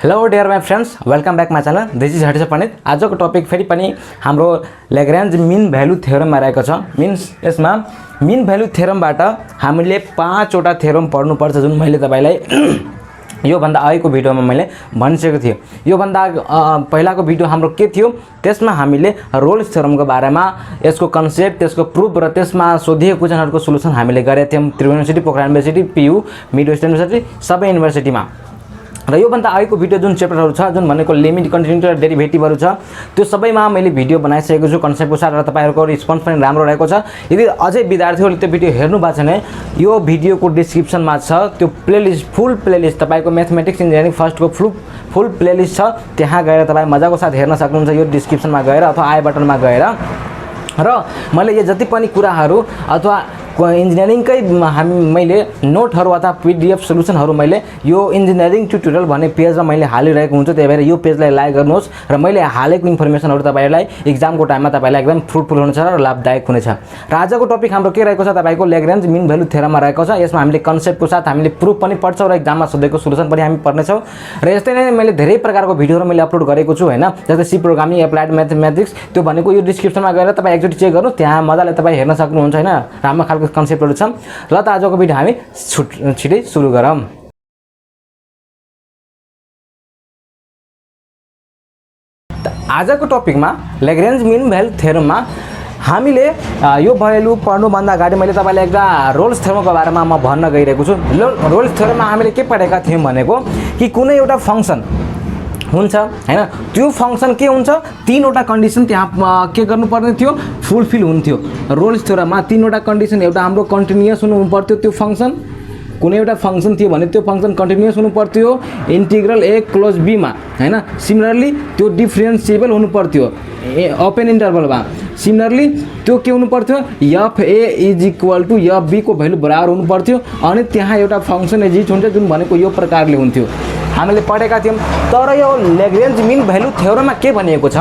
Hello dear my friends, welcome back my channel. This is Harsh Pandit. आज को topic फेरि पनि हाम्रो लाग्रेन्ज मीन भ्यालु थ्योरममा रहेको छ। मीन्स यसमा मीन भ्यालु थ्योरमबाट हामीले 5 वटा थ्योरम पढ्नुपर्छ, जुन मैले तपाईलाई यो भन्दा अगाडिको भिडियोमा मैले भनिसकेको थिएँ। यो भन्दा पहिलाको भिडियो हाम्रो के थियो, त्यसमा हामीले रोल्स थ्योरमको बारेमा, यसको कन्सेप्ट, त्यसको प्रुफ र त्यसमा सोधिएको क्वेशनहरुको सोलुसन हामीले गरेका थियौं। Tribhuvan university, Pokhara university, PU, mid west university, सबै युनिभर्सिटीमा। र यो भन्दा अगाडिको भिडियो जुन च्याप्टरहरु छ, जुन भनेको लिमिट, कन्टिन्युटी र डेरिभेटिभहरु छ, त्यो सबैमा मैले भिडियो बनाइसकेको छु कन्सेप्टको साथ, र तपाईहरुको रिस्पोन्स पनि राम्रो रहेको छ। यदि अझै विद्यार्थीहरुले त्यो भिडियो हेर्नु भएको छ भने यो भिडियोको डिस्क्रिप्सनमा छ त्यो प्लेलिस्ट, फुल प्लेलिस्ट, तपाईको म्याथमेटिक्स इन्जिनियरिङ फर्स्टको फुल प्लेलिस्ट छ। त्यहाँ गएर तपाई मजाको साथ हेर्न सक्नुहुन्छ, यो डिस्क्रिप्सनमा गएर अथवा आई बटनमा गएर। र मैले यो जति पनि कुराहरु अथवा इन्जिनियरिङकै मैले नोटहरु अथवा पीडीएफ सोलुसनहरु मैले यो इन्जिनियरिङ ट्युटोरियल भन्ने पेजमा मैले हालिरहेको हुन्छु। त्यही भएर यो पेजलाई लाइक गर्नुहोस् र मैले हालेको इन्फर्मेसनहरु तपाईहरुलाई एक्जामको टाइममा तपाईलाई एकदम फ्रुटफुल हुनेछ र लाभदायक हुनेछ। र आजको टपिक हाम्रो के रहेको छ, तपाईको लाग्रेन्ज मीन भ्यालु थ्योरममा रहेको छ। यसमा हामीले कन्सेप्टको साथ हामीले प्रुफ पनि पढ्छौं र एक्जाममा सोधेको सोलुसन पनि हामी पढ्नेछौं। र यस्तै नै मैले धेरै प्रकारको भिडियोहरु मैले अपलोड गरेको छु हैन, जस्तै सी प्रोग्रामिङ, एप्लाइड म्याथमेटिक्स, त्यो भनेको यो डिस्क्रिप्सनमा गएर तपाई एकचोटी चेक गर्नु, त्यहाँ मजाले तपाई हेर्न सक्नुहुन्छ हैन। राम्रो खालको कन्सेप्टहरु छ। ल त आजको भिडियो हामी छिटै सुरु गरौँ। आजको टपिकमा लाग्रेन्ज मीन भ्यालु थ्योरममा हामीले यो भ्यालु पढ्नु भन्दा अगाडि मैले तपाईलाई एउटा रोल्स थ्योरमको बारेमा म भन्न गइरहेको छु। रोल्स थ्योरममा हामीले के पढेका थियौं भनेको कि कुनै एउटा फंक्सन हुन्छ हैन, त्यो फंक्सन के हुन्छ, 3 वटा कन्डिसन त्यहाँ के गर्नुपर्ने थियो, फुलफिल हुन्थ्यो। रोल्स थ्योरममा 3 वटा कन्डिसन, एउटा हाम्रो कन्टिन्युअस हुनु पर्थ्यो, त्यो फंक्सन कुनै एउटा फंक्सन थियो भने त्यो फंक्सन कन्टिन्युअस हुनु पर्थ्यो इंटीग्रल a क्लोज b मा हैन। सिमिलरली त्यो डिफरेन्शिएबल हुनु पर्थ्यो ओपन इन्टरभलमा। सिमिलरली त्यो के हुनु पर्थ्यो, f a is equal to f b को भ्यालु बराबर हुनु पर्थ्यो। अनि त्यहाँ एउटा फंक्सन एक्जिस्ट हुन्छ जुन भनेको यो प्रकारले हुन्थ्यो, हामीले पढेका थियौं। तर यो लाग्रेन्ज मीन भ्यालु थ्योरममा के भनिएको छ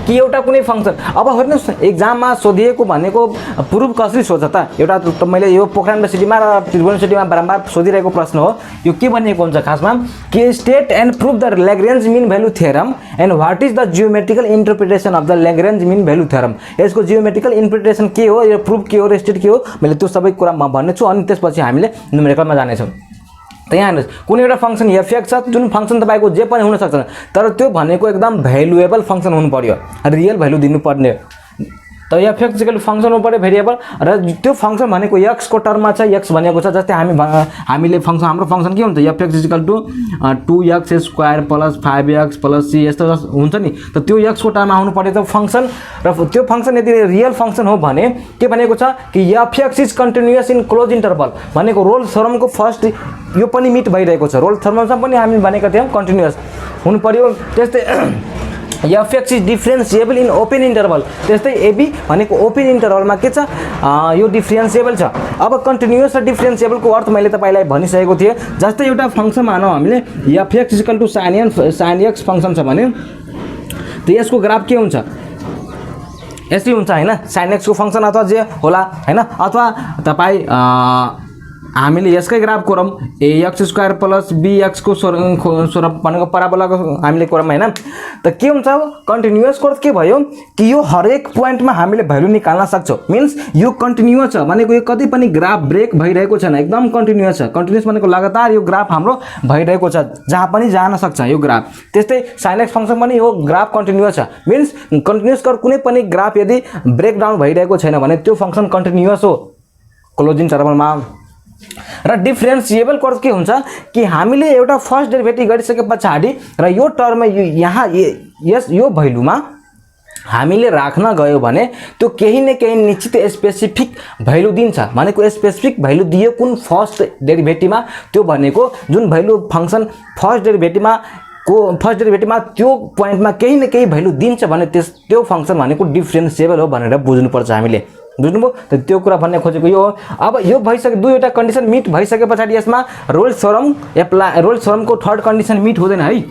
कि एउटा कुनै फंक्सन, अब हेर्नुस् एक्जाममा सोधिएको भनेको प्रुफ कसरी सोध्छ त, एउटा मैले यो पोखरा युनिभर्सिटीमा र त्रिभुवन युनिभर्सिटीमा बारम्बार सोधिरहेको प्रश्न हो। यो के भनिएको हुन्छ खासमा कि state and proof the Lagrange mean value theorem and what is the geometrical interpretation of the Lagrange mean value theorem. यसको जियोमेट्रिकल इन्टरप्रिटेसन के हो, यो प्रुफ के हो र स्टेट के हो, मैले त्यो सबै कुरा म भन्नेछु। अनि त्यसपछि हामीले न्युमेरिकलमा जानेछौँ। त यहाँ हेर्नुस्, कुनै एउटा फंक्सन f(x) छ, जुन फंक्सन तपाईको जे पनि हुन सक्छ, तर त्यो भनेको एकदम भ्यालुएबल फंक्सन हुनु पर्यो, रियल भ्यालु दिनु पर्ने। त f(x) इक्वल फंक्सन हुनु पर्यो भेरिएबल, र त्यो फंक्सन भनेको x को टर्ममा छ, x भनेको छ। जस्तै हामीले फंक्सन, हाम्रो फंक्सन के हुन्छ, f(x) equal to 2x² + 5x + c यस्तो हुन्छ नि। त त्यो x को टर्ममा आउनु पर्यो त्यो फंक्सन। र त्यो फंक्सन यदि रियल फंक्सन हो भने के भनेको छ कि f(x) is continuous in close interval, भनेको रोल्स थ्योरमको फर्स्ट यो पनि मिट भइरहेको छ। रोल्स थ्योरममा पनि हामी भनेका थियौं कन्टिन्युअस हुनु पर्यो। त्यस्तै f(x) is differentiable in open interval, त्यस्तै ab भनेको ओपन इन्टरभलमा के छ, यो डिफरेन्शिएबल छ। अब कन्टिन्युअस र डिफरेन्शिएबलको अर्थ मैले तपाईलाई भनिसकेको थिएँ। जस्तै एउटा फंक्सन मानौ हामीले f(x) equal to sin x function छ भने त यसको ग्राफ के हुन्छ, यसरी हुन्छ हैन, sin x को फंक्सन अथवा जे होला हैन, अथवा तपाई हामीले यसकै ग्राफ कोरम ax² + bx को स्वरूप भनेको पराबोलाको हामीले कोरम हैन। त के हुन्छ, कन्टिन्युअस को अर्थ के भयो कि यो हरेक पोइन्टमा हामीले भ्यालु निकाल्न सक्छौं। मीन्स यो कन्टिन्युअस छ भनेको यो कतै पनि ग्राफ ब्रेक भइरहेको छैन, एकदम कन्टिन्युअस छ। कन्टिन्युअस भनेको लगातार यो ग्राफ हाम्रो भइरहेको छ, जहाँ पनि जान सक्छ यो ग्राफ। त्यस्तै sin x फंक्सन पनि यो ग्राफ कन्टिन्युअस छ। मीन्स कन्टिन्युअस को कुनै पनि ग्राफ यदि ब्रेक डाउन भइरहेको छैन भने त्यो फंक्सन कन्टिन्युअस हो क्लोज इन्टरभलमा। र डिफरेन्शिएबल को अर्थ के हुन्छ कि हामीले एउटा फर्स्ट डेरिभेटिभ गरिसकेपछि र यो टर्म यहाँ यो भ्यालुमा हामीले राख्न गयो भने त्यो केही न केही निश्चित स्पेसिफिक भ्यालु दिन्छ। भनेको स्पेसिफिक भ्यालु दियो कुन फर्स्ट डेरिभेटिभमा, त्यो भनेको जुन भ्यालु फंक्सन फर्स्ट डेरिभेटिभमा त्यो पोइन्टमा केही न केही भ्यालु दिन्छ भने त्यो फंक्सन भनेको डिफरेन्शिएबल हो भनेर बुझ्नुपर्छ हामीले। बुझ्नुभयो? त त्यो कुरा भन्ने खोजेको यो हो। अब यो भइसके दुईवटा कन्डिसन मिट भइसकेपछि यसमा रोल्स थ्योरमको थर्ड कन्डिसन मिट हुँदैन है।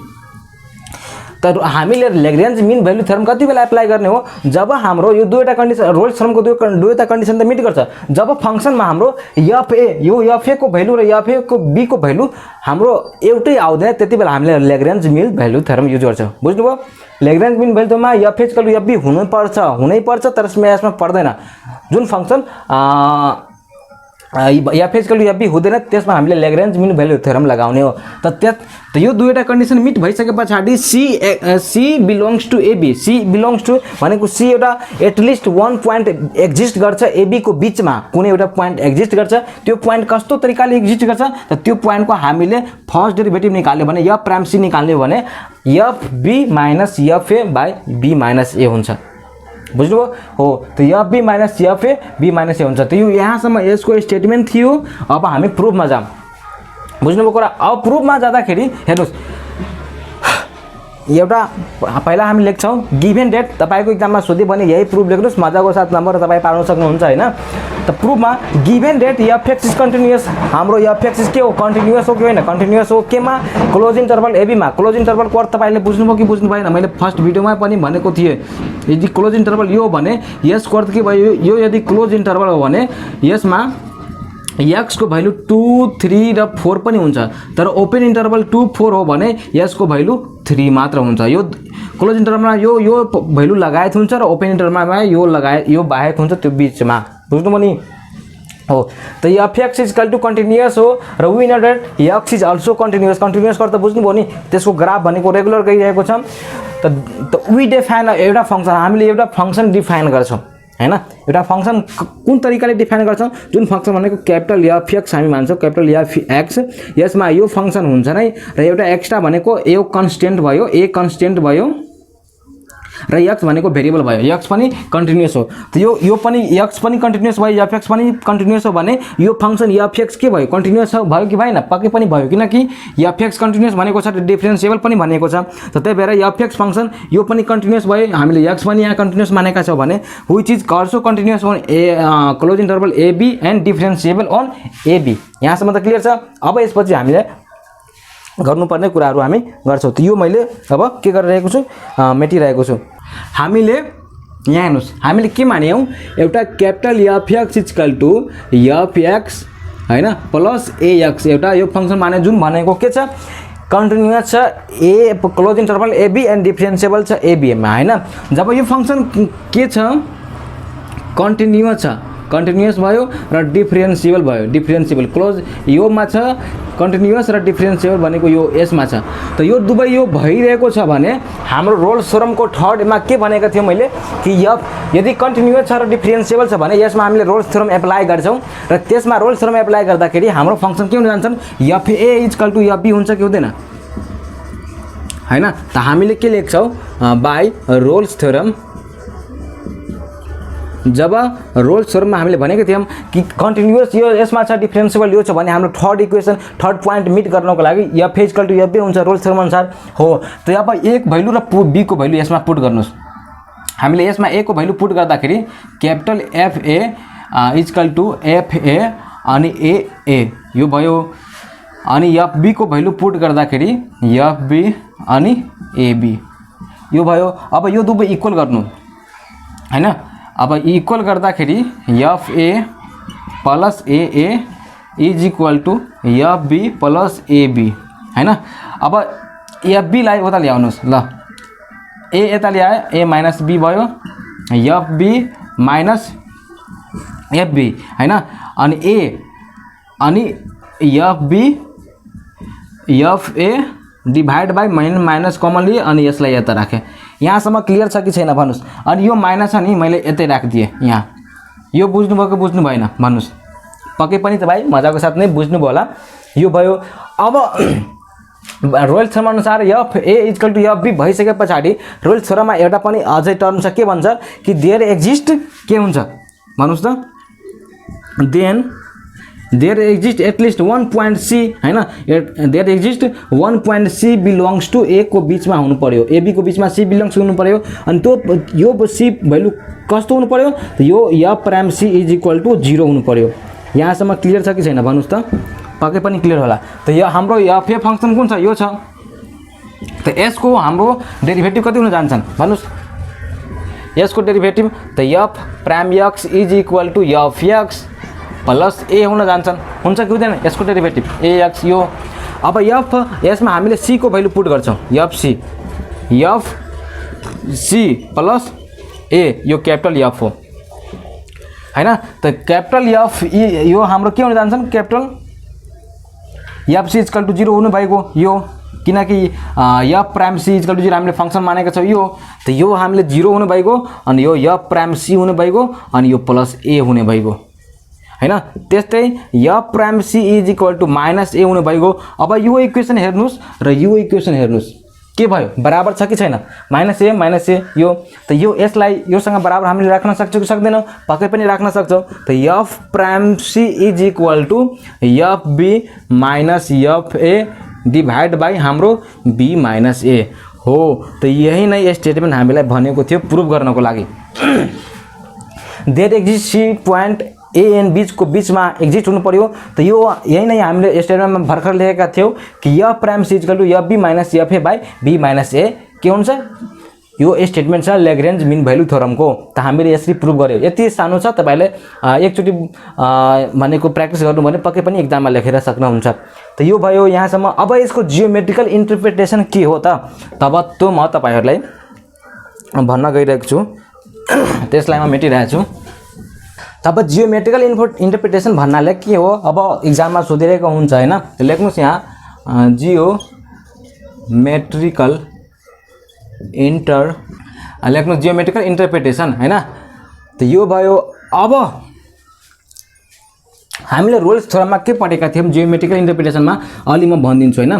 तर हामीले ल्याग्रेन्ज मिन भ्यालु थ्योरम कति बेला एप्लाई गर्ने हो जब हाम्रो यो दुईवटा कन्डिसन रोल्स थ्योरमको दुईवटा कन्डिसन त मिट गर्छ जब फंक्सनमा हाम्रो fa यो fa को भ्यालु र fa को b को भ्यालु हाम्रो एउटै आउँदैन त्यति बेला हामीले ल्याग्रेन्ज मिन भ्यालु थ्योरम युज गर्छौं बुझ्नुभयो ल्याग्रेन्ज मिन भ्यालु थ्योरममा fa fb हुनै पर्छ तर यसमा पर्दैन जुन फंक्सन fb हुँदैन त्यसमा हामीले ल्याग्रेन्ज मिन भ्यालु थ्योरम लगाउने हो त यो दुईवटा कन्डिसन मिट भइसकेपछि c belongs to ab c belongs to भनेको c एउटा एटलिस्ट 1 प्वाइन्ट एक्जिस्ट गर्छ ab को बीचमा कुनै एउटा प्वाइन्ट एक्जिस्ट गर्छ त्यो प्वाइन्ट कस्तो तरिकाले एक्जिस्ट गर्छ त त्यो प्वाइन्टको हामीले फर्स्ट डेरिभेटिभ निकाल्यो भने f प्राइम c निकाल्यो भने fb minus fa by b minus a हुन्छ बुझ्नुभयो हो त fb minus fa b minus a हुन्छ त यो यहाँसम्म यसको स्टेटमेन्ट थियो अब हामी प्रुफमा जाम बुझ्नुभयो कुरा अब प्रुफमा जाँदाखेरि हेर्नुस् एउटा पहिला हामी लेख्छौं गिभन डेट तपाईको एक्जाममा सोधे भने यही प्रुफ लेख्नुस् मजाको साथ नम्बर तपाई पाउन सक्नुहुन्छ हैन त प्रुफमा given that f(x) is continuous हाम्रो f(x) के हो कन्टिन्युअस हो कि हैन कन्टिन्युअस हो केमा क्लोज इन्टरभल ab मा क्लोज इन्टरभल को अर्थ तपाईले बुझ्नुभयो कि बुझ्नु भएन मैले फर्स्ट भिडियोमा पनि भनेको थिए यदि क्लोज इन्टरभल यो भने यसको अर्थ के भयो यो यदि क्लोज इन्टरभल हो भने यसमा x को भ्यालु 2 3 र 4 पनि हुन्छ तर ओपन इन्टरभल 2 4 हो भने यसको भ्यालु 3 मात्र हुन्छ यो क्लोज इन्टरभलमा यो भ्यालु लगायत हुन्छ र ओपन इन्टरभलमा यो लगायत यो बाहेक हुन्छ त्यो बीचमा बुझ्नुभयो नि हो त f(x) is equal to continuous हो र we know that x is also continuous continuous गर्दा बुझ्नुभयो नि त्यसको ग्राफ भनेको रेगुलर गइरहेको छ त वी डिफाइन एउटा फंक्सन हामीले एउटा फंक्सन डिफाइन गर्छौं हैन एउटा फंक्सन कुन तरिकाले डिफाइन गर्छौं जुन फंक्सन भनेको क्यापिटल f(x) हामी मान्छौं क्यापिटल f(x) यसमा यो फंक्सन हुन्छ नै र एउटा एक्स्ट्रा भनेको यो कन्स्टेन्ट भयो a कन्स्टेन्ट भयो र x भनेको भेरिएबल भयो x पनि कन्टिन्युअस हो त यो पनि x पनि कन्टिन्युअस भयो f(x) पनि कन्टिन्युअस हो भने यो फंक्सन f(x) के भयो कन्टिन्युअस भयो कि भएन पक्कै पनि भयो किनकि f(x) कन्टिन्युअस भनेको छ डिफरेन्शिएबल पनि भनेको छ त त्यही भएर f(x) फंक्सन यो पनि कन्टिन्युअस भयो हामीले x पनि यहाँ कन्टिन्युअस मानेका छौं भने which is also continuous on close interval ab and differentiable on ab यहाँसम्म त क्लियर छ अब यसपछि हामीले गर्नुपर्ने कुराहरु हामी गर्छौं त यो मैले अब के गरिरहेको छु मेटिरहेको छु हामीले यहाँ हेर्नुस् हामीले के मान्यौ एउटा capital f(x) equal to f(x) हैन प्लस ax एउटा यो फंक्सन माने जुन भनेको के छ कन्टिन्युअस छ a close interval ab and differentiable छ ab मा हैन जब यो फंक्सन के छ कन्टिन्युअस छ कन्टिन्युअस भयो र डिफरेन्शिएबल भयो डिफरेन्शिएबल क्लोज यो मा छ कन्टिन्युअस र डिफरेन्शिएबल भनेको यो यसमा छ त यो दुबै यो भइरहेको छ भने हाम्रो रोल्स थ्योरमको थर्ड मा के भनेको थियो मैले कि यदि कन्टिन्युअस छ र डिफरेन्शिएबल छ भने यसमा हामीले रोल्स थ्योरम एप्लाई गर्छौं र त्यसमा रोल्स थ्योरम एप्लाई गर्दाखेरि हाम्रो फंक्सन के हुन जान्छन् fa is equal to fb हुन्छ कि हुँदैन हैन त हामीले के लेख्छौं बाइ रोल्स थ्योरम जब रोल्स थ्योरममा हामीले भनेको थियौं कि कन्टिन्युअस यो यसमा छ डिफरेन्शिएबल यो छ भने हाम्रो third equation third point meet गर्नको लागि f is equal to fb हुन्छ रोल्स थ्योरम अनुसार हो त अब a को भ्यालु र b को भ्यालु यसमा पुट गर्नुस् हामीले यसमा a को भ्यालु पुट गर्दाखेरि capital fa is equal to fa अनि a यो भयो अनि fb को भ्यालु पुट गर्दाखेरि fb अनि ab यो भयो अब यो दुबै इक्वल गर्नु हैन अब इक्वल गर्दाखेरि fa plus aa is equal to fb plus ab हैन अब fb लाई उता ल्याउनुस् ल a यता ल्याए a माइनस b भयो fb माइनस fb हैन अनि a अनि fb fa divide by minus common लिए अनि यसलाई यता राखे यहाँसम्म क्लियर छ कि छैन भन्नुस् अनि यो माइनस छ नि मैले यतै राखिदिए यहाँ यो बुझ्नुभयो कि बुझ्नु भएन भन्नुस् पक्कै पनि तपाई मजाको साथ नै बुझ्नु भयो होला यो भयो अब रोल्स थ्योरम अनुसार fa is equal to fb भइसकेपछि रोल्स थ्योरममा एउटा पनि अझै टर्म छ के भन्छ कि देयर एक्जिस्ट के हुन्छ भन्नुस् त then there exists at least one point c हैन there exists one point c belongs to a को बीचमा हुनु पर्यो ab को बीचमा c belongs हुनु पर्यो अनि त्यो यो c भ्यालु कस्तो हुनु पर्यो यो f prime c is equal to 0 हुनु पर्यो यहाँसम्म क्लियर छ कि छैन भन्नुस् त पक्कै पनि क्लियर होला त यो हाम्रो fa फंक्सन कुन छ यो छ त यसको हाम्रो डेरिभेटिभ कति हुन जान्छन् भन्नुस् यसको डेरिभेटिभ त F prime X is equal to F X plus A हुन जान्छन् हुन्छ कि हुँदैन यसको डेरिभेटिभ ए एक्स यो अब एफ यसमा हामीले सी को भ्यालु पुट गर्छौँ एफ सी प्लस ए यो क्यापिटल एफ हो हैन त क्यापिटल एफ यो हाम्रो के हुन जान्छन् capital F C equal to 0 हुनु भएको यो किनकि F prime C equal to 0 हामीले फंक्सन मानेका छौँ यो त यो हामीले 0 हुनु भएको अनि यो एफ प्राइम सी हुनु भएको अनि यो प्लस ए हुने भएको हैन त्यस्तै F prime C is equal to minus A हुनु भएको अब यो इक्वेसन हेर्नुस् र यो इक्वेसन हेर्नुस् के भयो बराबर छ कि छैन माइनस ए यो त यो यसलाई योसँग बराबर हामीले राख्न सक्छौँ कि सक्दैनौँ पक्कै पनि राख्न सक्छौँ त F prime C is equal to F B minus F A divide by हाम्रो बी माइनस ए हो त यही नै स्टेटमेन्ट हामीलाई भनेको थियो प्रुभ गर्नको लागि there exist C point A and बीचको बीचमा एक्जिस्ट हुनु पर्यो त यो यही नै हामीले स्टेटमेन्टमा भर्खर लेखेका थियौँ कि F prime C equal to F B minus F A by B minus A के हुन्छ यो स्टेटमेन्ट छ ल्याग्रेन्ज मिन भ्यालु थ्योरमको त हामीले यसरी प्रुभ गर्यो यति सानो छ तपाईले एकचोटी भनेको प्र्याक्टिस गर्नु भने पक्कै पनि एक्जाममा लेखेर सक्नुहुन्छ त यो भयो यहाँसम्म अब यसको जियोमेट्रिकल इन्टरप्रिटेसन के हो त तब त म तपाईहरुलाई भन्न गइरहेको छु त्यसलाई म मेटिरहेको छु तब जियोमेट्रिकल इन्टरप्रिटेसन भन्नाले के हो अब एक्जाममा सोधिरहेको हुन्छ हैन लेख्नुस् यहाँ जियोमेट्रिकल लेख्नु जियोमेट्रिकल इन्टरप्रिटेसन हैन त यो भयो अब हामीले रोल्स थ्योरममा के पढेका थियौं जियोमेट्रिकल इन्टरप्रिटेसनमा अलि म भनिदिन्छु हैन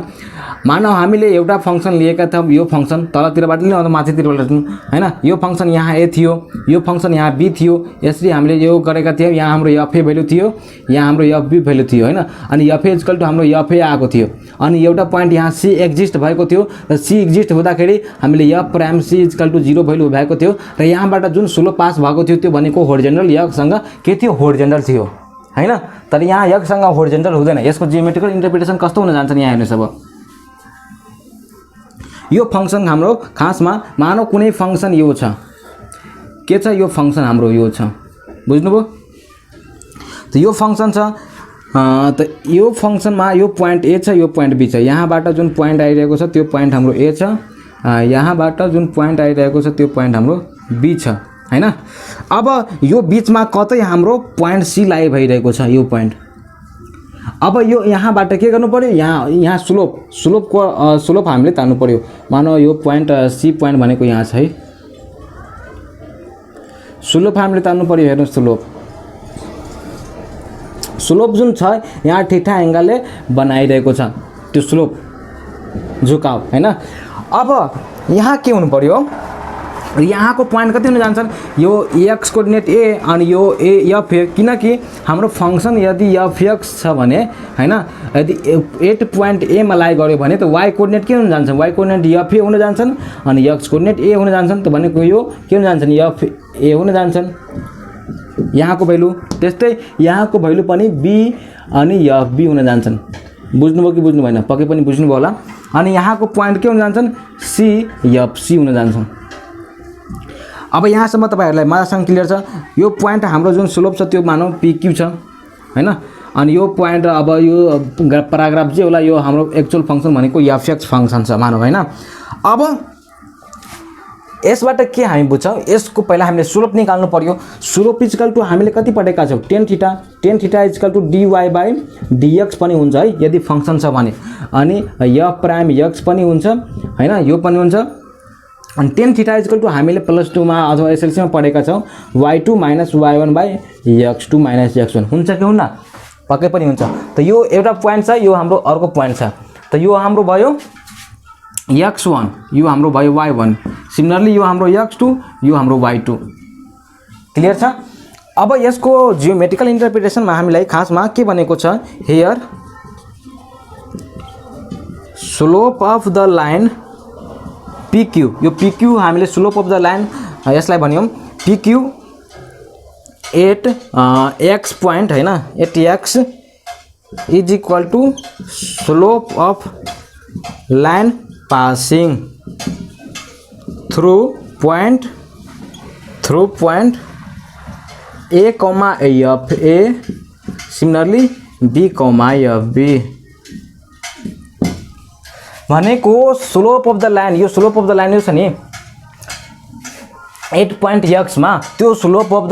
मानौ हामीले एउटा फंक्सन लिएका थियौं यो फंक्सन तलतिरबाट लिनु अथवा माथितिरबाट लिनु हैन यो फंक्सन यहाँ ए थियो यो फंक्सन यहाँ बी थियो यसरी हामीले यो गरेका थियौं यहाँ हाम्रो एफ ए भ्यालु थियो यहाँ हाम्रो एफ बी भ्यालु थियो हैन अनि एफ ए इक्वल टु हाम्रो एफ ए आएको थियो अनि एउटा पोइन्ट यहाँ सी एक्जिस्ट भएको थियो र सी एक्जिस्ट हुँदाखेरि हामीले F prime C equal to 0 value भएको थियो र यहाँबाट जुन स्लोप पास भएको थियो त्यो भनेको होरिजोन्टल एक्ससँग के थियो होरिजोन्टल थियो हैन तर यहाँ एक्ससँग होरिजोन्टल हुँदैन यसको जियोमेट्रिकल इन्टरप्रिटेसन कस्तो हुन जान्छ यहाँ हेर्नुस् अब यो फंक्सन हाम्रो खासमा मानौ कुनै फंक्सन यो छ के छ यो फंक्सन हाम्रो यो छ बुझ्नुभयो त यो फंक्सन छ त यो फंक्सनमा यो पोइन्ट ए छ यो पोइन्ट बी छ यहाँबाट जुन पोइन्ट आइरहेको छ त्यो पोइन्ट हाम्रो ए छ यहाँबाट जुन पोइन्ट आइरहेको छ त्यो पोइन्ट हाम्रो बी छ हैन अब यो बीचमा कतै हाम्रो पोइन्ट सी लाई भइरहेको छ यो पोइन्ट अब यो यहाँबाट के गर्नु पर्यो यहाँ स्लोप हामीले तान्नु पर्यो मानौ यो पोइन्ट सी पोइन्ट भनेको यहाँ छ है स्लोप हामीले तान्नु पर्यो हेर्नुस् स्लोप जुन छ यहाँ ठिकठाक एंगलले बनाइरहेको छ त्यो स्लोप झुकाव हैन अब यहाँ के हुनु पर्यो यहाँको पोइन्ट कति हुन जान्छन् यो एक्स कोर्डिनेट ए अनि यो एफ ए किनकि हाम्रो फंक्सन यदि एफ एक्स छ भने हैन यदि 8 पोइन्ट ए मा लाई गर्यो भने त वाई कोर्डिनेट के हुन जान्छ वाई कोर्डिनेट एफ ए हुन जान्छन् अनि एक्स कोर्डिनेट ए हुन जान्छन् त भनेको यो के हुन जान्छन् एफ ए हुन जान्छन् यहाँको भ्यालु त्यस्तै यहाँको भ्यालु पनि बी अनि एफ बी हुन जान्छन् बुझ्नुभयो कि बुझ्नु भएन पक्कै पनि बुझ्नुभयो होला अनि यहाँको पोइन्ट के हुन जान्छन् सी एफ सी हुन जान्छन् अब यहाँसम्म तपाईहरुलाई मजासँग क्लियर छ यो पोइन्ट हाम्रो जुन स्लोप छ त्यो मानौ पीक्यू छ हैन अनि यो पोइन्ट अब यो प्याराग्राफ चाहिँ होला यो हाम्रो एक्चुअल फंक्सन भनेको एफ एक्स फंक्सन छ मानौ हैन अब यसबाट के हामी बुझ्छौं यसको पहिला हामीले स्लोप निकाल्नु पर्यो स्लोप इक्वल टु हामीले कति पढेका छौं tan theta equal to dy by dx पनि हुन्छ है यदि फंक्सन छ भने अनि f प्राइम x पनि हुन्छ हैन यो पनि हुन्छ अनि tan थीटा इक्वल टु हामीले +2 मा अथवा एसएलसी मा पढेका छौं y2 - y1 by x2 - x1 हुन्छ कि हुन्न पक्कै पनि हुन्छ त यो एउटा पोइन्ट छ यो हाम्रो अर्को पोइन्ट छ त यो हाम्रो भयो x1 यो हाम्रो भयो y1 सिमिलरली यो हाम्रो x2 यो हाम्रो y2 क्लियर छ अब यसको जियोमेट्रिकल इन्टरप्रिटेसनमा हामीलाई खासमा के भनेको छ here slope of the line PQ यो PQ हामीले स्लोप अफ द लाइन यसलाई भनियौं PQ एट x पोइन्ट हैन at x is equal to slope of line passing through point A comma F A, similarly B comma F B। भनेको slope of the line, यो slope of the line यो छ नि 8 point x मा, त्यो slope of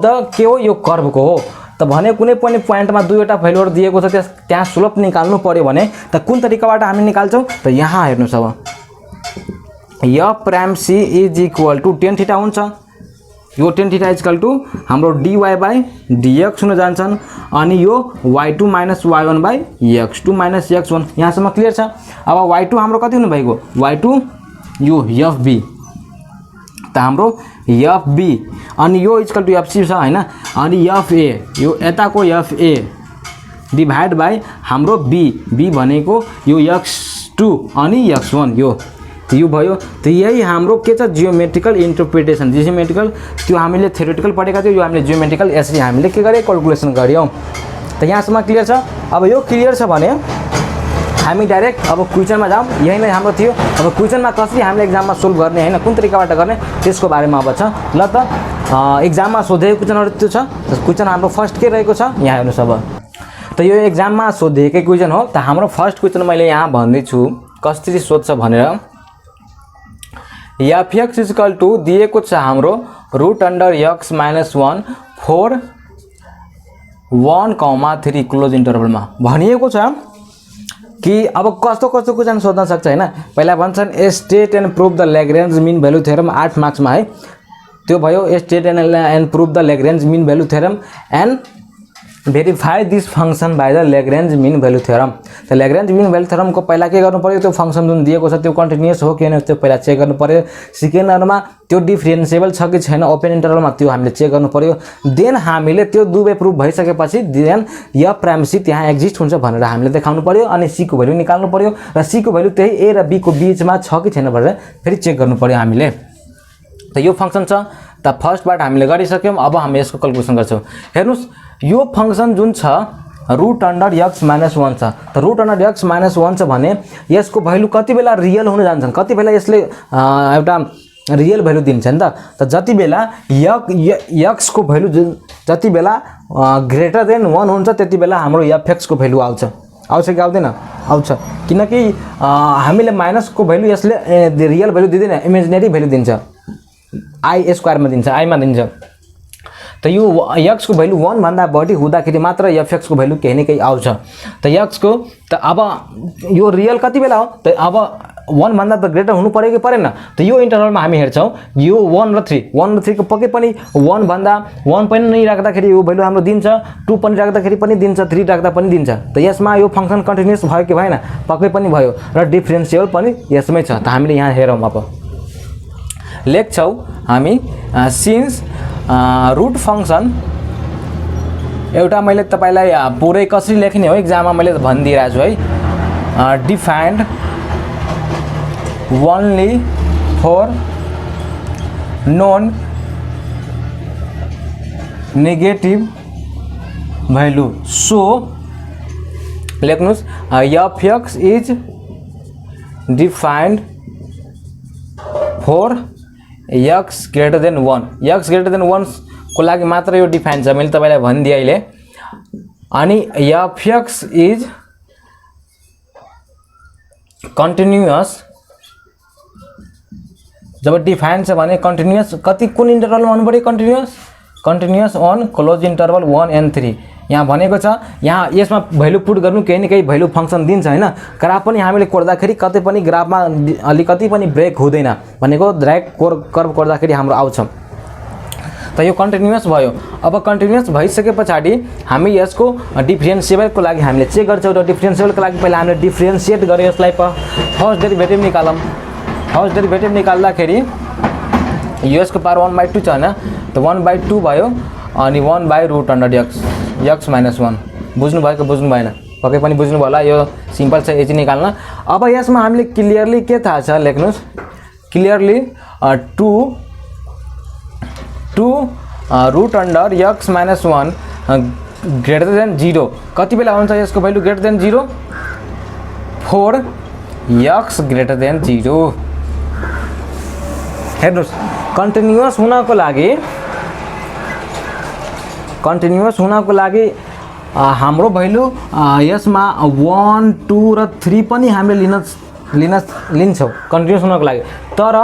the के हो, यो कर्भको हो। त भने कुनै पनि पोइन्टमा दुईवटा भ्यालुहरु दिएको छ, त्यहाँ स्लोप निकाल्नु पर्यो भने त कुन तरिकाबाट हामी निकाल्छौं त यहाँ हेर्नुस्। अब f prime c is equal to tan theta हुन्छ, यो tan theta is equal to हाम्रो dy बाइ dx हुन जान्छन्, अनि यो y2 minus y1 by x2 minus x1। यहाँसम्म क्लियर छ। अब y2 हाम्रो कति हुनु भएको, y2 यो fb, त हाम्रो fb अनि यो इज इक्वल टु fc छ हैन, अनि fa यो यताको fa डिभाइड बाइ हाम्रो b भनेको यो x2 अनि x1, यो भयो। त यही हाम्रो के छ, जियोमेट्रिकल इन्टरप्रिटेसन। जियोमेट्रिकल त्यो हामीले थ्योरेटिकल पढेका थियौ, यो हामीले जियोमेट्रिकल यसरी हामीले के गरे, क्याल्कुलेसन गर्यौं। त यहाँसम्म क्लियर छ। अब यो क्लियर छ भने हामी डाइरेक्ट अब क्वेशनमा जाउँ। यही नै हाम्रो थियो। अब क्वेशनमा कसरी हामीले एक्जाममा सोल्भ गर्ने हैन, कुन तरिकाबाट गर्ने त्यसको बारेमा अब छ। ल त एक्जाममा सोधेको क्वेशनहरु त्यो छ। क्वेशन हाम्रो फर्स्ट के रहेको छ यहाँ हेर्नुस्। अब त यो एक्जाममा सोधेकै क्वेशन हो। त हाम्रो फर्स्ट क्वेशन मैले यहाँ भन्दै छु कसरी सोध्छ भनेर। fx इज इक्वल टु दिएको छ हाम्रो root under x minus 1 4 1,3 close इन्टरभलमा भनिएको छ कि अब कस्तो क्वेशन सोध्न सक्छ हैन। पहिला भन्छन् state and prove the Lagrange mean value theorem 8 मार्क्समा है, त्यो भयो state and prove the Lagrange mean value theorem and verify this function by the Lagrange mean value theorem. त ल्याग्रेन्ज मीन भ्यालु थ्योरमको पहिला के गर्नु पर्यो, त्यो फंक्शन जुन दिएको छ त्यो कन्टिन्युअस हो कि हैन त्यो पहिला चेक गर्नु पर्यो। सेकेन्डहरुमा त्यो डिफरेन्शिएबल छ कि छैन ओपन इन्टरभलमा त्यो हामीले चेक गर्नु पर्यो। देन हामीले त्यो दुवै प्रुफ भइसकेपछि देन f प्राइम c त्यहाँ एक्जिस्ट हुन्छ भनेर हामीले देखाउनु पर्यो, अनि c को भ्यालु निकाल्नु पर्यो, र c को भ्यालु त्यही a र b को बीचमा छ कि छैन भनेर फेरि चेक गर्नु पर्यो हामीले। त यो फंक्शन छ। त फर्स्ट पार्ट हामीले गरिसक्यौं। अब हामी यसको क्याल्कुलेसन गर्छौं। हेर्नुस् यो फंक्शन जुन छ रुट अन्डर x माइनस 1 छ। त रुट अन्डर x माइनस 1 छ भने यसको भ्यालु कति बेला रियल हुन जान्छन्, कति बेला यसले एउटा रियल भ्यालु दिन्छ नि त। त जति बेला x को भ्यालु जति बेला ग्रेटर देन 1 हुन्छ त्यति बेला हाम्रो fx को भ्यालु आउँछ कि आउँदैन, आउँछ। किनकि हामीले माइनस को भ्यालु यसले रियल भ्यालु दिदैन, इमेजिनेरी भ्यालु दिन्छ, i स्क्वायर मा दिन्छ, i मा दिन्छ। त यो x को भ्यालु 1 भन्दा बढी हुँदाखेरि मात्र fx को भ्यालु केही न केही आउँछ। त x को त अब यो रियल कति बेला हो, त अब 1 भन्दा त ग्रेटर हुनु पर्यो कि परेन। त यो इन्टरभलमा हामी हेर्छौं यो 1 र 3 को पक्कै पनि 1 भन्दा 1 पनि नै राख्दाखेरि यो भ्यालु हाम्रो दिन्छ, 2 पनि राख्दाखेरि पनि दिन्छ, 3 राख्दा पनि दिन्छ। त यसमा यो फंक्शन कन्टिन्युअस भयो कि भएन, पक्कै पनि भयो, र डिफरेन्शिएबल पनि यसमै छ। त हामीले यहाँ हेरौं। अब लेख्छौं हामी सिन्स रुट फंक्शन एउटा मैले तपाईलाई पुरै कसरी लेख्ने हो एक्जाममा मैले भनिदिइराछु है। Defined only for non negative value. So लेख्नुस् fx is defined for x greater than 1। x greater than 1 को लागि मात्र यो डिफाइन छ, मैले तपाईलाई भनिदिए अहिले। अनि fx इज कन्टिन्युअस, जब डिफाइन छ भने कन्टिन्युअस कति कुन इन्टरभलमा हुनु पर्यो, continuous on close interval 1 and 3। यहाँ भनेको छ यहाँ यसमा भ्यालु पुट गर्नु केही न केही भ्यालु फंक्शन दिन्छ हैन। ग्राफ पनि हामीले कोर्दाखेरि कतै पनि ग्राफमा अलिकति पनि ब्रेक हुँदैन भनेको डाइरेक्ट कर्व कोर्दाखेरि हाम्रो आउँछ। त यो कन्टिन्युअस भयो। अब कन्टिन्युअस भइसकेपछि हामी यसको डिफरेन्शिएबलको लागि हामीले चेक गर्छौं। र डिफरेन्शिएबलको लागि पहिला हामीले डिफरेन्शिएट गरे यसलाई फर्स्ट डेरिभेटिभ निकालौं। फर्स्ट डेरिभेटिभ निकाल्दाखेरि यसको पावर 1/2 छ हैन, त 1/2 भयो, अनि 1/रूट अन्डर x माइनस 1। बुझ्नु भयो कि बुझ्नु भएन, पक्कै पनि बुझ्नु भयो होला। यो सिम्पल छ, यति निकाल्न। अब यसमा हामीले क्लियरली के थाहा छ लेख्नुस्, clearly 2 root under x minus 1 greater than 0 कति बेला हुन्छ यसको value greater than 0, 4 x greater than 0। हेर्नुस् कन्टिन्युअस हुनको लागि हाम्रो भ्यालु यसमा 1 2 र 3 पनि हामीले लिन्छौँ कन्टिन्युअस हुनको लागि। तर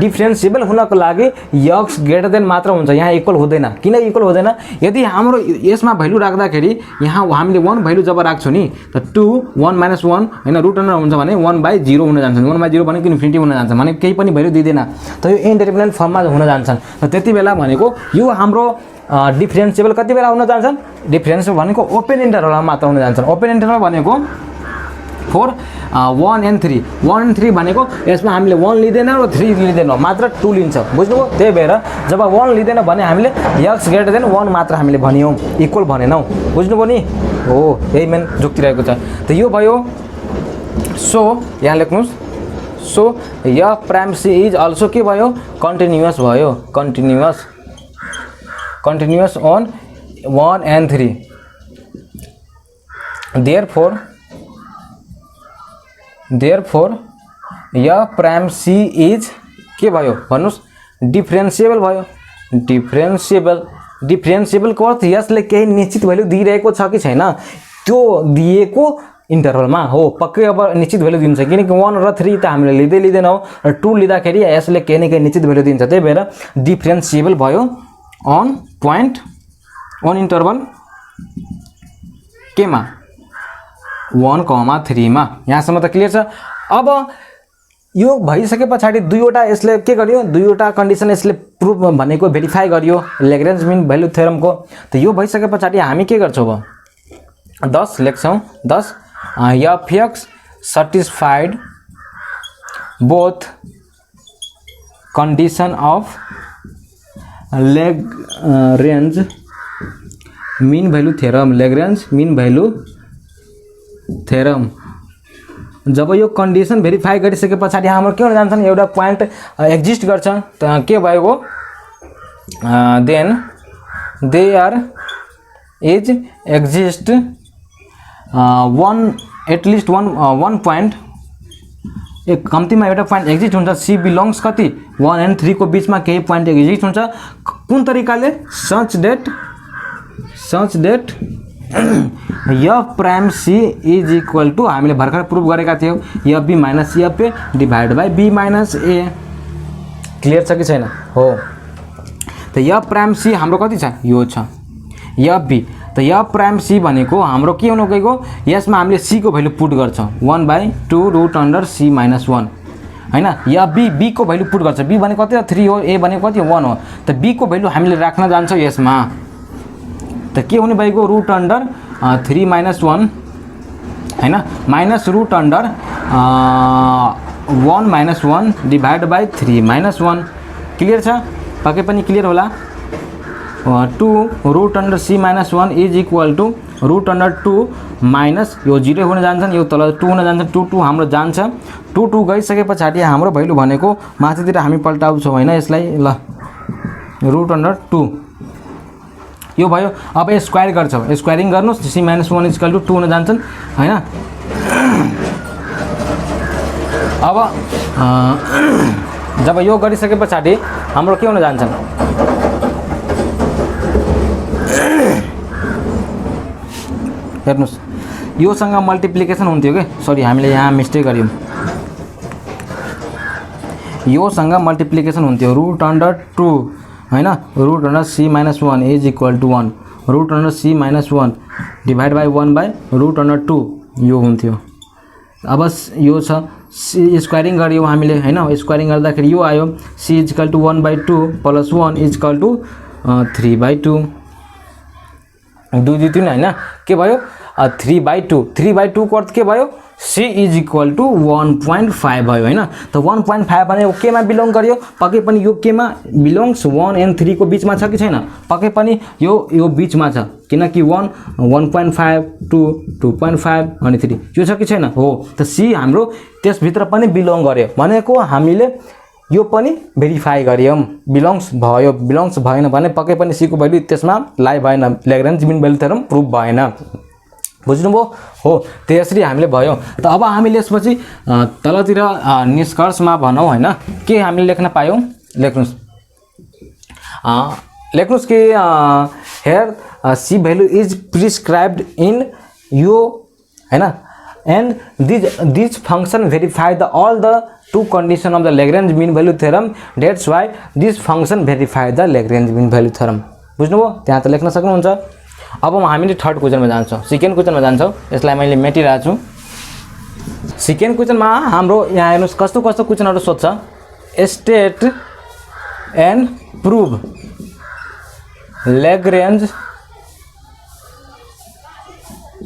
डिफरेन्सिएबल हुनको लागि x ग्रेटर देन मात्र हुन्छ, यहाँ इक्वल हुँदैन। किन इक्वल हुँदैन? यदि हाम्रो यसमा भ्यालु राख्दाखेरि यहाँ हामीले 1 भ्यालु जब राख्छौँ नि त 2 1 - 1 हैन रुट अन्डर हुन्छ भने 1/0 हुन जान्छ। 1/0 भनेको इन्फिनिटी हुन जान्छ, भने केही पनि भ्यालु दिँदैन, त यो इन्डिटरमिनेट फर्ममा हुन जान्छन्। र त्यति बेला भनेको यो हाम्रो डिफरेन्सिएबल कति बेला हुन जान्छन्? डिफरेन्सिएबल भनेको ओपन इन्टरभलमा मात्र हुन जान्छन्। ओपन इन्टरभल भनेको फर 1 and 3 1 and 3 भनेको यसमा हामीले 1 लिँदैन र 3 लिँदैन, मात्र 2 लिन्छ। बुझ्नुभयो? त्यही भएर जब 1 लिँदैन भने हामीले x ग्रेटर देन 1 मात्र हामीले भनियौँ, इक्वल भनेनौँ। बुझ्नुभयो नि? हो, यही मेन जुक्ति रहेको छ। त यो भयो। सो यहाँ लेख्नुहोस्, so f prime c is also के भयो? कन्टिन्युअस भयो। Continuous on 1 and 3। Therefore f prime c is के भयो भन्नुस्? डिफरेन्सिएबल भयो। डिफरेन्सिएबलको अर्थ यसले केही निश्चित भ्यालु दिइरहेको छ कि छैन, त्यो दिएको इन्टरभलमा हो पक्कै अब निश्चित भ्यालु दिन्छ। किनकि 1 र 3 त हामीले लिँदैनौँ र 2 लिँदाखेरि यसले केही न केही निश्चित भ्यालु दिन्छ। त्यही भएर डिफरेन्सिएबल भयो अन पोइन्ट अन इन्टरभल केमा? 1,3 मा। यहाँसम्म त क्लियर छ। अब यो भइसके पछाडि दुईवटा यसले के गर्यो? दुईवटा कन्डिसन यसले प्रुफ भनेको भेरिफाई गर्यो ल्याग्रेन्ज मिन भ्यालु थ्योरमको। त यो भइसके पछाडि हामी के गर्छौँ? अब 10 लेख्छौँ। 10 f(x) satisfied both condition of Lagrange mean value theorem। Lagrange mean value theorem जब यो कन्डिसन भेरिफाई गरिसके पछाडि हाम्रो के हुन जान्छन्? एउटा पोइन्ट एक्जिस्ट गर्छ, त के भएको? Then there is exist at least one point, एक कम्तीमा एउटा पोइन्ट एक्जिस्ट हुन्छ। सी बिलोङ्स कति? 1 and 3 को बीचमा केही पोइन्ट एक्जिस्ट हुन्छ। कुन तरिकाले? Such that f prime c is equal to हामीले भर्खर प्रुफ गरेका थियौँ f b minus f a divide by b minus a। Clear छ कि छैन? हो। त f प्राइम c हाम्रो कति छ? यो छ f b। त f प्राइम c भनेको हाम्रो के हुनु गएको? यसमा हामीले c को भ्यालु पुट गर्छौँ 1/2 रुट अन्डर c माइनस 1 हैन। f b को भ्यालु पुट गर्छ। b भनेको कति? 3 हो। a भनेको कति? 1 हो। त b को भ्यालु हामीले राख्न जान्छौँ यसमा। त के हुने भएको? रुट अन्डर 3 माइनस 1 हैन, minus root under 1 minus 1 divide by 3 minus 1। Clear छ? पक्कै पनि क्लियर होला। 2 root under c minus 1 is equal to root under 2 minus यो 0 हुन जान्छन्, यो तल 2 हुन जान्छ। 2 हाम्रो जान्छ। 2 गइसके पछाडि हाम्रो भ्यालु भनेको माथितिर हामी पल्टाउँछौँ हैन यसलाई। ल रुट अन्डर 2 यो भयो। अब स्क्वायर गर्छौँ, स्क्वायरिङ गर्नुहोस्। c minus 1 is equal to 2 हुन जान्छन् हैन। अब जब यो गरिसके पछाडि हाम्रो के हुन जान्छन्? हेर्नुहोस्, योसँग मल्टिप्लिकेसन हुन्थ्यो के? सरी, हामीले यहाँ मिस्टेक गर्यौँ। योसँग मल्टिप्लिकेसन हुन्थ्यो रुट अन्डर 2 हैन। Root under c minus 1 is equal to 1 root under c minus 1 divide by 1 by root under 2 यो हुन्थ्यो। अब यो छ स्क्वायरिङ गर्यौँ हामीले हैन। स्क्वायरिङ गर्दाखेरि यो आयो c is equal to 1/2 plus 1 is equal to 3/2 2 3 हैन। के भयो? 3/2 3/2 को अर्थ के भयो? c इज इक्वल टू 1.5 भयो हैन। त 1.5 भने केमा बिलोङ गर्यो? पक्कै पनि यो केमा बिलोङ्स? 1 and 3 को बीचमा छ कि छैन? पक्कै पनि यो बीचमा छ, किनकि 1 1.5 2 2.5 अनि 3 यो छ कि छैन? हो। त c हाम्रो त्यसभित्र पनि बिलोङ गर्यो भनेको हामीले यो पनि भेरिफाई गर्यौँ। बिलोङ्स भयो। बिलोङ्स भएन भने पक्कै पनि c को भ्यालु त्यसमा लाई भएन। ल्याग्रेन्ज मिन भ्यालु थ्योरम प्रुफ भएन। बुझ्नुभयो हो त्यसरी हामीले भयो। त अब हामीले यसपछि तलतिर निष्कर्षमा भनौँ हैन के हामीले लेख्न पायौँ लेख्नुस् कि here C value is prescribed in यो हैन and this function verify the all the two condition of the Lagrange mean value theorem, that's why this function verify the Lagrange mean value theorem। बुझ्नुभयो त्यहाँ त लेख्न सक्नुहुन्छ। अब हामीले third क्वेशनमा जान्छौँ, सेकेन्ड क्वेशनमा जान्छौँ। यसलाई मैले मेटिरहेको छु। सेकेन्ड क्वेशनमा हाम्रो यहाँ हेर्नुस् कस्तो कस्तो क्वेशनहरु सोध्छ। State and prove Lagrange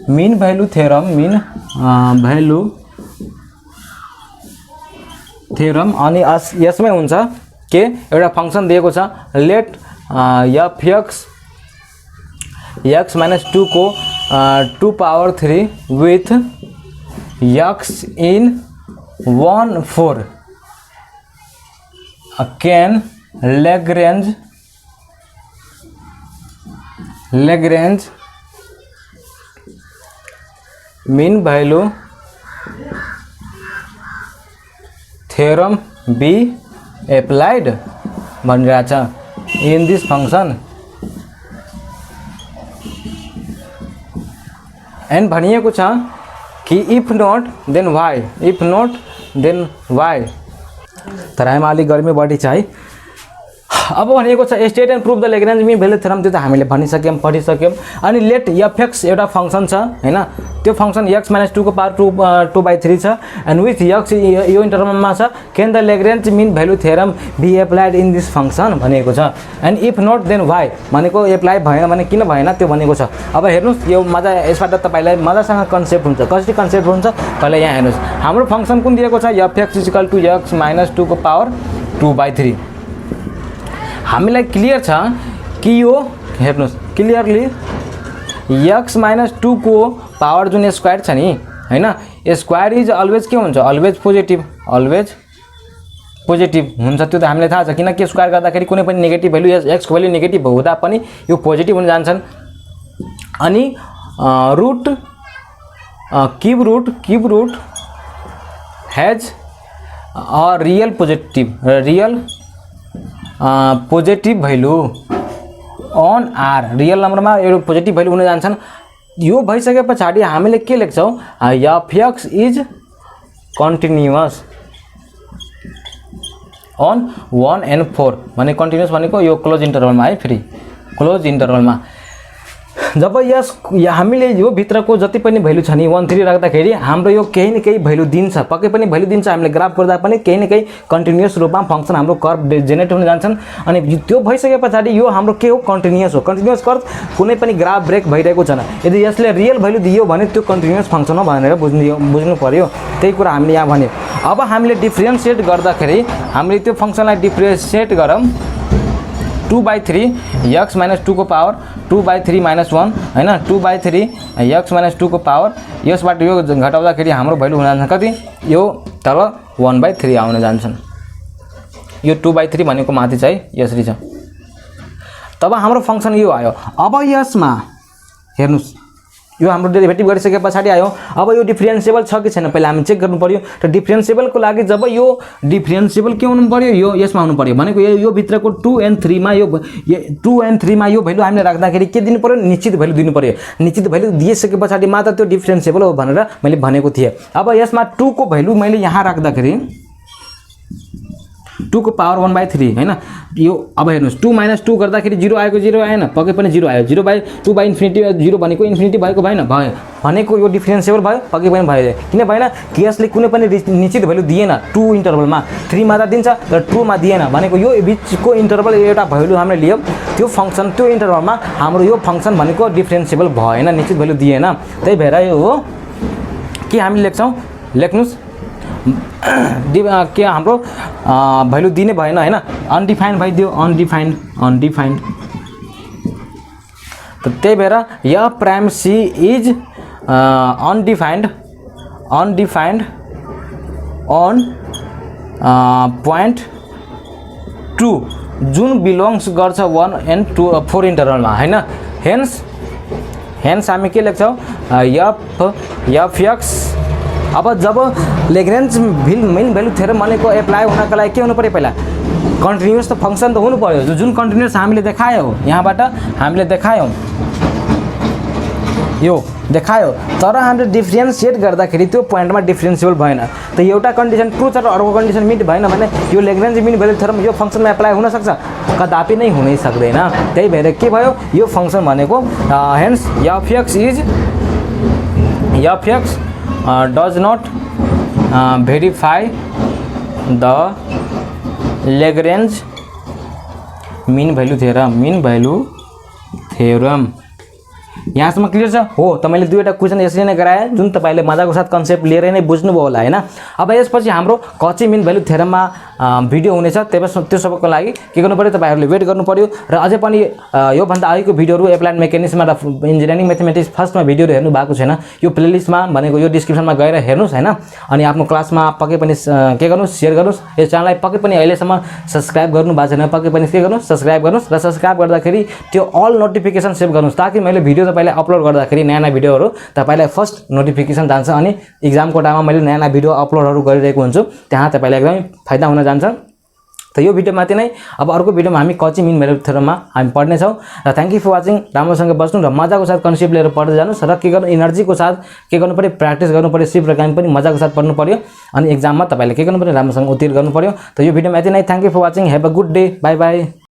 mean value theorem अनि यसमै हुन्छ के एउटा फंक्सन दिएको छ लेट fx x minus 2 को 2 power 3 with x in 1/4 can Lagrange mean value theorem be applied भनिरहेको छ in this function and भनिएको छ कि if not then why तराईमा अलि गर्मी बढी छ है। अब भनेको छ state and prove the Lagrange mean value theorem त्यो त हामीले भनिसक्यौं पढिसक्यौं। अनि लेट fx एउटा फंक्सन छ हैन त्यो फंक्सन x - 2 को पावर 2/3 छ एन्ड विथ x यो इन्टरभलमा छ can the Lagrange mean value theorem be applied in this function भनेको छ and if not then why भनेको एप्लाई भएन भने किन भएन त्यो भनेको छ। अब हेर्नुस् यो मजा यसबाट तपाईलाई मजासँग कन्सेप्ट हुन्छ। कसरी कन्सेप्ट हुन्छ पहिला यहाँ हेर्नुस् हाम्रो फंक्सन कुन दिएको छ fx = x - 2 को पावर 2/3 हामीलाई क्लियर छ कि यो हेर्नुस् क्लियरली x - 2 को पावर जुन स्क्वायर छ नि हैन स्क्वायर इज अलवेज के हुन्छ अलवेज पोजिटिभ हुन्छ त्यो त हामीलाई थाहा छ किनकि स्क्वायर गर्दाखेरि कुनै पनि नेगेटिभ भ्यालु x को भ्यालु नेगेटिभ हुँदा पनि यो पोजिटिभ हुन जान्छन्। अनि root cube root has a real positive value on R real नम्बरमा यो पोजिटिभ भ्यालु हुन जान्छन्। यो भइसकेपछि हामीले के लेख्छौं fx is continuous on 1 and 4 भने कन्टिन्युअस भनेको यो क्लोज इन्टरभलमा है फेरि क्लोज इन्टरभलमा जब हामीले यो भित्रको जति पनि भ्यालु छ नि 1 3 राख्दाखेरि हाम्रो यो केही न केही भ्यालु दिन्छ पक्कै पनि भ्यालु दिन्छ। हामीले ग्राफ गर्दा पनि केही न केही कन्टिन्युअस रूपमा फंक्सन हाम्रो कर्व जेनेरेट हुन जान्छन्। अनि त्यो भइसकेपछि यो हाम्रो के हो कन्टिन्युअस हो। कन्टिन्युअस कर्व कुनै पनि ग्राफ ब्रेक भइरहेको छैन। यदि यसले रियल भ्यालु दियो भने त्यो कन्टिन्युअस फंक्सन हो भनेर बुझ्नु पर्यो। त्यही कुरा हामीले यहाँ भन्यो। अब हामीले डिफरेन्शिएट गर्दाखेरि हामीले त्यो फंक्सनलाई डिफरेन्शिएट गरौँ 2/3 x - 2 को पावर 2/3 - 1 हैन 2/3 x - 2 को पावर यसबाट यो घटाउँदाखेरि हाम्रो भ्यालु हुन जान्छ कति यो तल 1/3 आउन जान्छन्। यो 2/3 भनेको माथि चाहिँ यसरी छ। तब हाम्रो फंक्सन यो आयो। अब यसमा हेर्नुस् यो हाम्रो डेरिभेटिभ गरिसकेपछि आयो। अब यो डिफरेन्शिएबल छ कि छैन पहिला हामी चेक गर्नु पर्यो। त डिफरेन्शिएबलको लागि जब यो डिफरेन्शिएबल के हुनु पर्यो यो यसमा हुनु पर्यो भनेको यो भित्रको 2 and 3 मा यो 2 and 3 मा यो भ्यालु हामीले राख्दाखेरि के दिनु पर्यो निश्चित भ्यालु दिनु पर्यो। निश्चित भ्यालु दिइसकेपछि मात्र त्यो डिफरेन्शिएबल हो भनेर मैले भनेको थिए। अब यसमा 2 को भ्यालु मैले यहाँ राख्दाखेरि 2 को पावर 1/3 हैन यो अब हेर्नुस् 2 - 2 गर्दाखेरि 0 आएको 0 आएन पक्कै पनि 0 आयो 0/2/इन्फिनिटी 0 भनेको इन्फिनिटी भएको भएन भयो भनेको यो डिफरेन्शिएबल भयो पक्कै पनि भयो। किन भएन कि यसले कुनै पनि निश्चित भ्यालु दिएन 2 इन्टरभलमा 3 मा त दिन्छ तर 2 मा दिएन भनेको यो बीचको इन्टरभल एउटा भ्यालु हामीले लियौ त्यो फंक्सन त्यो इन्टरभलमा हाम्रो यो फंक्सन भनेको डिफरेन्शिएबल भएन निश्चित भ्यालु दिएन। त्यही भएर यो हो के हामी लेख्छौं लेख्नुस् के हाम्रो भ्यालु दिने भएन हैन अनडिफाइन्ड भइदियो अनडिफाइन्ड त त्यही भएर या prime C is undefined on point 2 जुन बिलोंग्स गर्छ 1 and 4 इन्टरभलमा हैन। हेन्स हेन्स हामी के लेख्छौँ एफ एक्स। अब जब लेग्रेन्ज मिन भ्यालु थ्योरम भनेको एप्लाई हुनको लागि के हुनु पऱ्यो, पहिला कन्टिन्युस त फङ्सन त हुनु पऱ्यो। जुन कन्टिन्युस हामीले देखायौँ यहाँबाट हामीले देखायौँ यो देखायो, तर हामीले डिफ्रेन्सिएट गर्दाखेरि त्यो पोइन्टमा डिफ्रेन्सिएबल भएन। त एउटा कन्डिसन ट्रु छ र अर्को कन्डिसन मिट भएन भने यो लेग्रेन्ज मिन भ्यालु थ्योरम यो फङ्सनमा एप्लाई हुन सक्छ, कदापि नै हुनै सक्दैन। त्यही भएर के भयो, यो फङ्सन भनेको hence F X does not verify the Lagrange mean value theorem. यहाँसम्म क्लियर छ हो। त मैले दुईवटा क्वेसन यसरी नै गराएँ जुन तपाईले मजाको साथ कन्सेप्ट लिएर नै बुझ्नुभयो होला हैन। अब यसपछि हाम्रो कची मिन भ्यालु थ्योरममा भिडियो हुनेछ, त्यो सबैको लागि के गर्नु पर्यो, तपाईहरुले वेट गर्नु पर्यो। र अझै पनि यो भन्दा अघिको भिडियोहरु एप्लाइड मेकानिक्समा र इन्जिनियरिङ म्याथमेटिक्स फर्स्टमा भिडियोहरु हेर्नु भएको छैन, यो प्लेलिस्टमा भनेको यो डिस्क्रिप्सनमा गएर हेर्नुस् हैन। अनि आफ्नो क्लासमा पक्कै पनि के गर्नुस्, शेयर गर्नुस्। यो च्यानललाई पक्कै पनि अहिलेसम्म सब्स्क्राइब गर्नु भएको छैन, पक्कै पनि के गर्नुस्, सब्स्क्राइब गर्नुस्। र सब्स्क्राइब गर्दाखेरि त्यो अल नोटिफिकेसन सेभ गर्नुस्, ताकि मैले भिडियो तपाईले अपलोड गर्दाखेरि नयाँ भिडियोहरु तपाईलाई फर्स्ट नोटिफिकेसन जान्छ। अनि एक्जामको टाइममा मैले नयाँ भिडियो अपलोडहरु गरिरहेको हुन्छु, त्यहाँ तपाईलाई एकदमै फाइदा हुन जान्छ। त यो भिडियो माथि नै अब अर्को भिडियोमा हामी कची मिन भ्यालु थ्योरममा हामी पढ्ने छौं। र थ्यांक यू फर वाचिङ। राम्रोसँग बस्नु र मजाको साथ कन्सेप्ट लिएर पढ्दै जानुस्। र के गर्नु, एनर्जीको साथ के गर्नु पर्यो, प्र्याक्टिस गर्नु पर्यो, सिप प्रोग्राम पनि मजाको साथ पढ्नु पर्यो। अनि एक्जाममा तपाईले के गर्नु पर्यो, राम्रोसँग उत्तीर्ण गर्नु पर्यो। त यो भिडियोमा यति नै। Thank you for watching. Have a good day. Bye by.